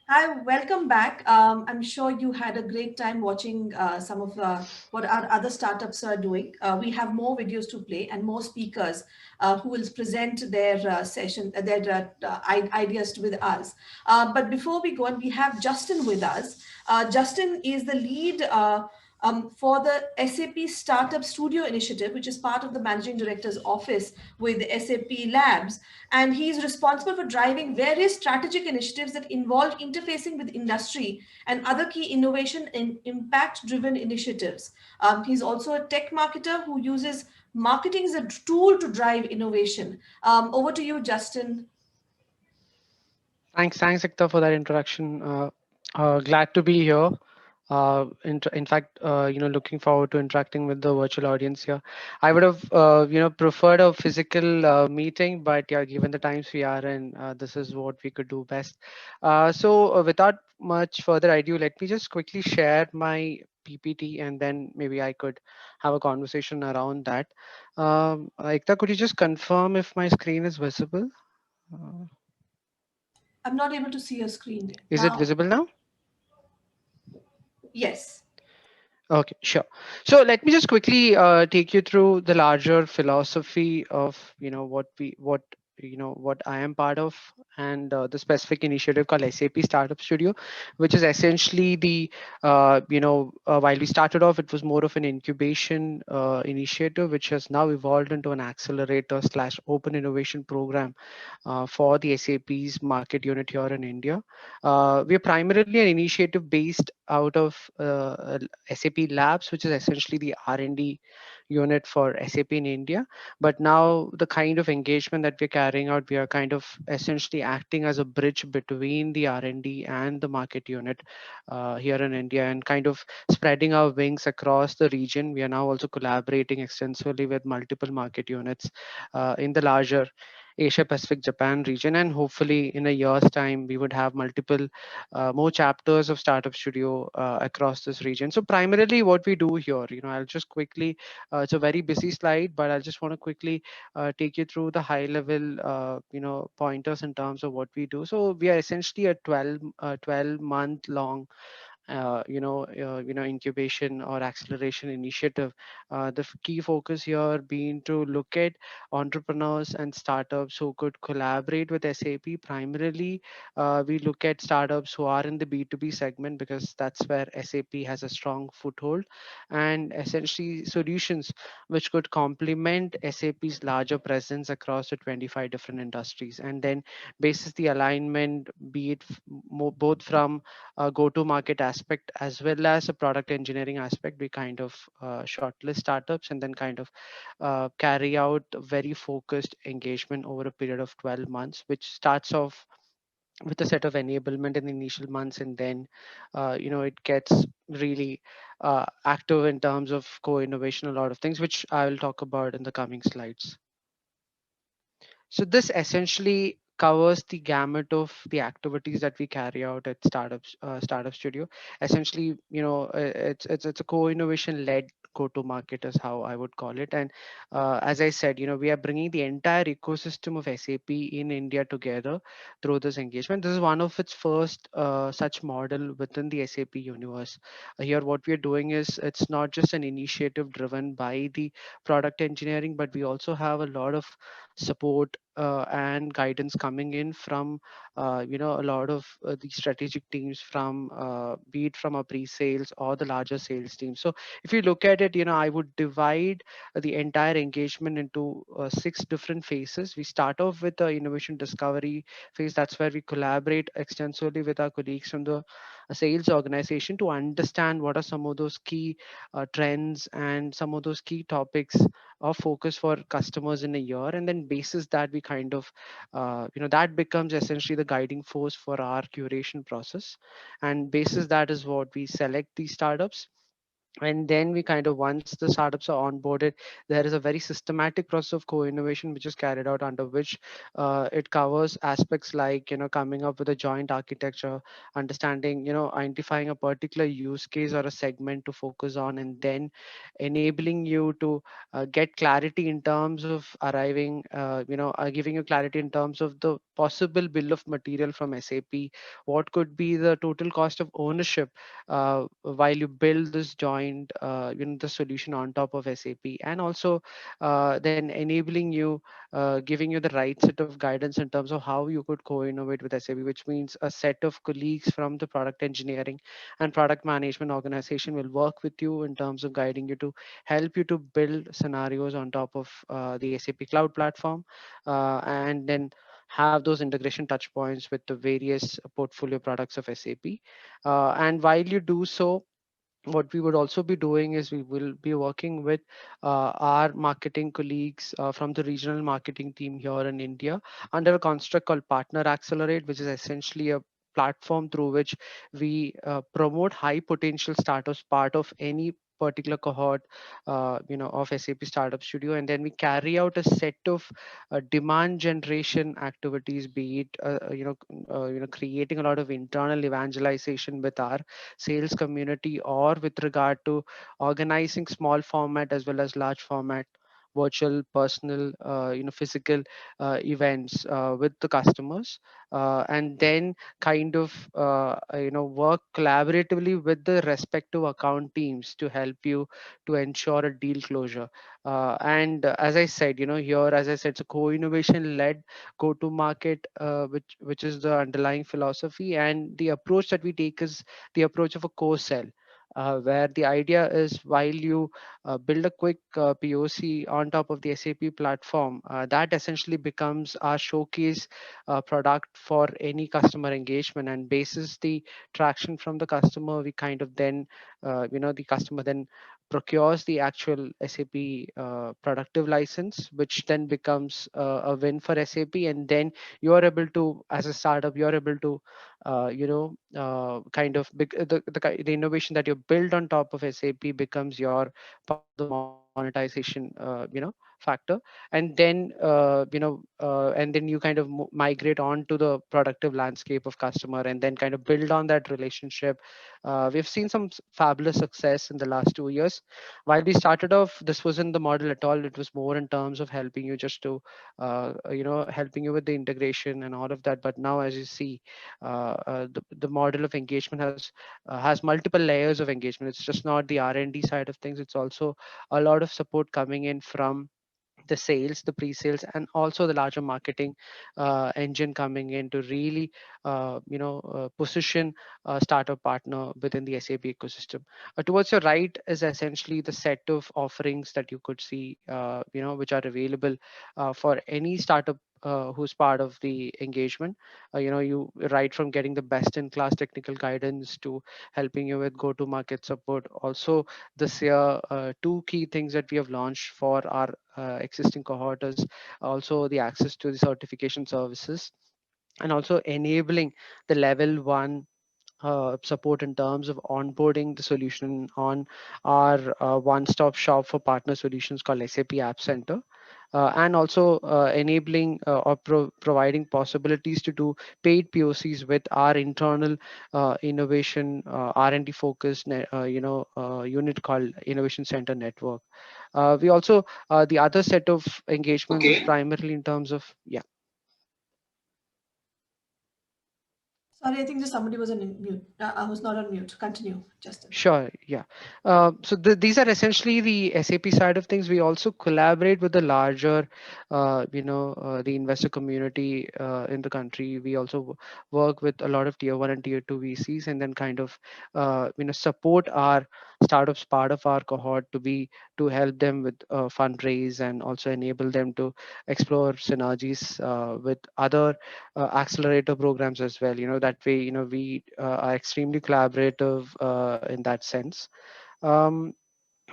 Hi, welcome back. I'm sure you had a great time watching some of what our other startups are doing. We have more videos to play and more speakers who will present their ideas with us. But before we go on, we have Justin with us. Justin is the lead for the SAP Startup Studio Initiative, which is part of the Managing Director's office with SAP Labs. And he is responsible for driving various strategic initiatives that involve interfacing with industry and other key innovation and impact driven initiatives. He's also a tech marketer who uses marketing as a tool to drive innovation. Over to you, Justin. Thanks, Ekta, for that introduction. Glad to be here. In fact, looking forward to interacting with the virtual audience here. I would have, preferred a physical meeting, but yeah, given the times we are in, this is what we could do best. Without much further ado, let me just quickly share my PPT, and then maybe I could have a conversation around that. Ekta, could you just confirm if my screen is visible? Uh, I'm not able to see your screen is it now. visible now? Yes. Okay, sure. So let me just quickly take you through the larger philosophy of what I am part of, and the specific initiative called SAP Startup Studio, which is essentially the while we started off, it was more of an incubation initiative, which has now evolved into an accelerator slash open innovation program for the SAP's market unit here in India. We are primarily an initiative based out of SAP Labs, which is essentially the R&D unit for SAP in India. But now the kind of engagement that we're carrying out, we are kind of essentially acting as a bridge between the R&D and the market unit here in India, and kind of spreading our wings across the region. We are now also collaborating extensively with multiple market units in the larger Asia Pacific Japan region, and hopefully in a year's time we would have multiple more chapters of Startup Studio across this region. So primarily what we do here, I'll just quickly, it's a very busy slide, but I just want to quickly take you through the high level, pointers in terms of what we do. So we are essentially a 12-month long incubation or acceleration initiative. The key focus here being to look at entrepreneurs and startups who could collaborate with SAP. Primarily, we look at startups who are in the B2B segment, because that's where SAP has a strong foothold, and essentially solutions which could complement SAP's larger presence across the 25 different industries. And then basis the alignment, be it both from a go-to-market aspect as well as a product engineering aspect, we kind of shortlist startups and then kind of carry out very focused engagement over a period of 12 months, which starts off with a set of enablement in the initial months, and then it gets really active in terms of co-innovation, a lot of things which I will talk about in the coming slides. So this essentially covers the gamut of the activities that we carry out at Startup Studio. Essentially, it's a co-innovation led go-to-market is how I would call it. And as I said, we are bringing the entire ecosystem of SAP in India together through this engagement. This is one of its first such model within the SAP universe. Here, what we are doing is it's not just an initiative driven by the product engineering, but we also have a lot of support and guidance coming in from a lot of the strategic teams, from be it from a pre-sales or the larger sales team. So if you look at it, I would divide the entire engagement into 6 different phases. We start off with the innovation discovery phase. That's where we collaborate extensively with our colleagues from the sales organization to understand what are some of those key trends and some of those key topics of focus for customers in a year. And then basis that we kind of that becomes essentially the guiding force for our curation process, and basis that is what we select these startups. And then we kind of, once the startups are onboarded, there is a very systematic process of co-innovation which is carried out, under which it covers aspects like, coming up with a joint architecture, understanding, identifying a particular use case or a segment to focus on, and then enabling you to get clarity in terms of arriving, giving you clarity in terms of the possible bill of material from SAP, what could be the total cost of ownership while you build this joint, the solution on top of SAP, and also then enabling you, giving you the right set of guidance in terms of how you could co-innovate with SAP, which means a set of colleagues from the product engineering and product management organization will work with you in terms of guiding you to help you to build scenarios on top of the SAP cloud platform, and then have those integration touch points with the various portfolio products of SAP. And while you do so, what we would also be doing is we will be working with our marketing colleagues from the regional marketing team here in India under a construct called Partner Accelerate, which is essentially a platform through which we promote high potential startups, part of any particular cohort of SAP Startup Studio, and then we carry out a set of demand generation activities, be it creating a lot of internal evangelization with our sales community, or with regard to organizing small format as well as large format virtual, personal, physical events with the customers, and then kind of work collaboratively with the respective account teams to help you to ensure a deal closure. And as I said, here, as I said, it's a co-innovation led go to market, which is the underlying philosophy, and the approach that we take is the approach of a co-sell, where the idea is, while you build a quick POC on top of the SAP platform, that essentially becomes our showcase product for any customer engagement, and basis the traction from the customer, we kind of then, the customer then procures the actual SAP productive license, which then becomes a win for SAP, and then you are able to, as a startup, you're able to kind of the innovation that you build on top of SAP becomes your part of the monetization factor. And then and then you kind of migrate on to the productive landscape of customer, and then kind of build on that relationship. We've seen some fabulous success in the last 2 years. While we started off, this wasn't the model at all. It was more in terms of helping you just to helping you with the integration and all of that. But now, as you see, the model of engagement has multiple layers of engagement. It's just not the R&D side of things. It's also a lot of support coming in from the sales, the pre-sales, and also the larger marketing engine coming in to really position a startup partner within the SAP ecosystem. Towards your right is essentially the set of offerings that you could see, which are available for any startup who's part of the engagement. You right from getting the best in class technical guidance to helping you with go to market support. Also, this year, two key things that we have launched for our existing cohort is also the access to the certification services, and also enabling the level one support in terms of onboarding the solution on our one-stop shop for partner solutions called SAP App Center, and also enabling or providing possibilities to do paid POCs with our internal innovation R&D focused unit called Innovation Center Network. We also the other set of engagements is Okay. primarily in terms of, yeah. Sorry, I think just somebody was on mute. I was not on mute. Continue, Justin. Sure, yeah. So these are essentially the SAP side of things. We also collaborate with the larger, the investor community in the country. We also work with a lot of tier one and tier two VCs, and then kind of, support our startups, part of our cohort, to help them with fundraise, and also enable them to explore synergies with other accelerator programs as well. That way, we are extremely collaborative in that sense. um,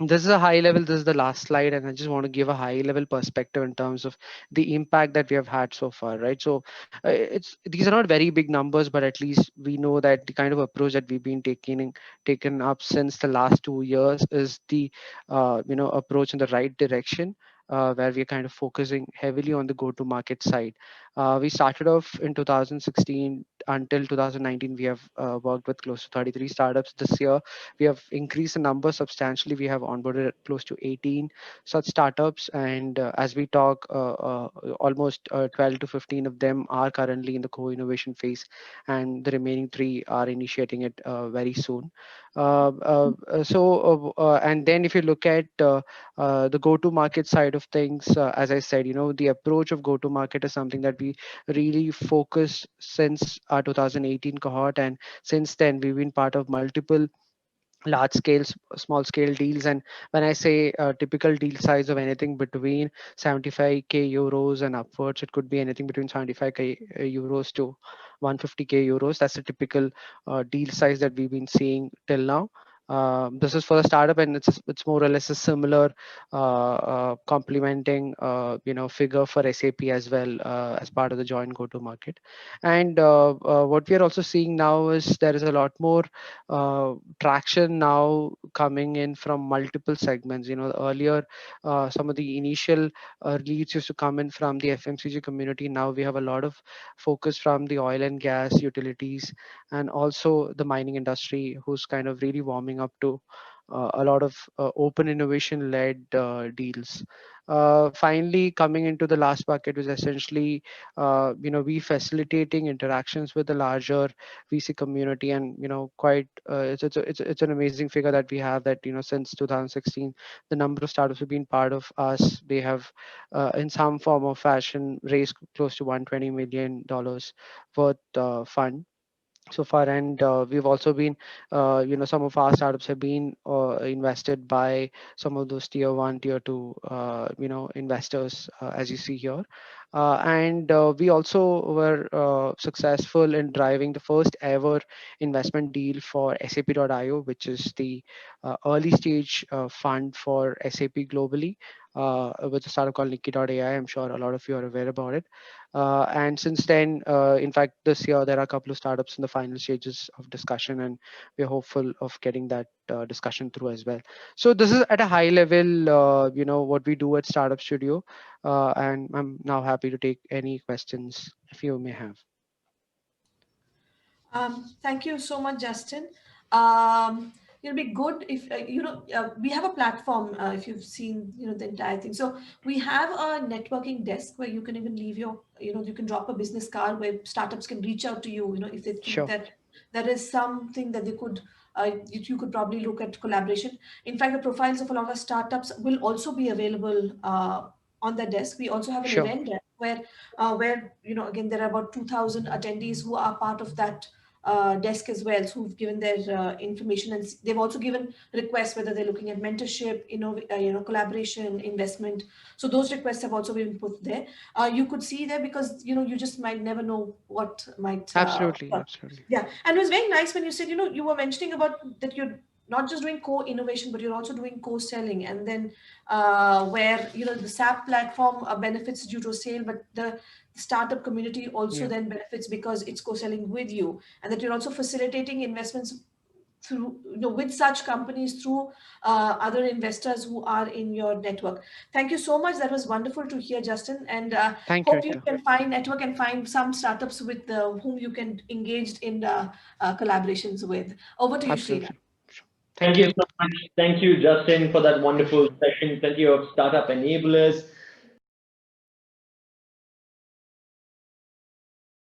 This is a high level, this is the last slide, and I just want to give a high level perspective in terms of the impact that we have had so far, right? So it's these are not very big numbers, but at least we know that the kind of approach that we've been taken up since the last 2 years is the approach in the right direction. Where we're kind of focusing heavily on the go-to-market side. We started off in 2016 until 2019. We have worked with close to 33 startups. This year we have increased the number substantially. We have onboarded close to 18 such startups, and as we talk, almost 12 to 15 of them are currently in the co-innovation phase, and the remaining three are initiating it very soon. And then if you look at the go-to-market side of things, as I said, the approach of go-to-market is something that we really focused since our 2018 cohort, and since then we've been part of multiple large scale small scale deals. And when I say typical deal size of anything between 75k euros and upwards, it could be anything between 75k euros to 150k euros. That's the typical deal size that we've been seeing till now. This is for the startup, and it's more or less a similar complementing figure for SAP as well, as part of the joint go to market. And what we are also seeing now is there is a lot more traction now coming in from multiple segments. Earlier, some of the initial leads used to come in from the FMCG community. Now we have a lot of focus from the oil and gas, utilities, and also the mining industry, who's kind of really warming up to a lot of open innovation led deals. Finally, coming into the last bucket was essentially, we facilitating interactions with the larger VC community. And quite it's an amazing figure that we have, that since 2016 the number of startups who've been part of us, they have in some form or fashion raised close to $120 million worth fund so far. And we've also been some of our startups have been invested by some of those tier 1 tier 2 investors, as you see here. And we also were successful in driving the first ever investment deal for sap.io, which is the early stage fund for SAP globally, with a startup called Nikki.ai. I'm sure a lot of you are aware about it. And since then, in fact, this year there are a couple of startups in the final stages of discussion, and we're hopeful of getting that discussion through as well. So this is at a high level, what we do at Startup Studio, and I'm now happy to take any questions if you may have. Thank you so much, Justin. It'll be good if we have a platform. If you've seen the entire thing, so we have a networking desk where you can even leave your you can drop a business card where startups can reach out to you. If they think Sure, that there is something that they could. You could probably look at collaboration. In fact, the profiles of a lot of startups will also be available on the desk. We also have an sure, event desk where again there are about 2,000 attendees who are part of that desk as well, so who've given their information, and they've also given requests whether they're looking at mentorship, collaboration, investment. So those requests have also been put there. You could see there because you just might never know what might. absolutely, absolutely. Yeah, and it was very nice when you said you were mentioning about that you're not just doing co-innovation, but you're also doing co-selling, and then where the SAP platform benefits due to a sale, but the startup community also Yeah, then benefits because it's co-selling with you, and that you're also facilitating investments through with such companies through other investors who are in your network. Thank you so much. That was wonderful to hear, Justin, and thank you, hope you Ekta. can find network and find some startups with whom you can engage in collaborations with. Over to you, Srina. Absolutely, sure. Thank Thank you, you so Ekta. much. Thank you, Justin, for that wonderful session. Plenty of startup enablers.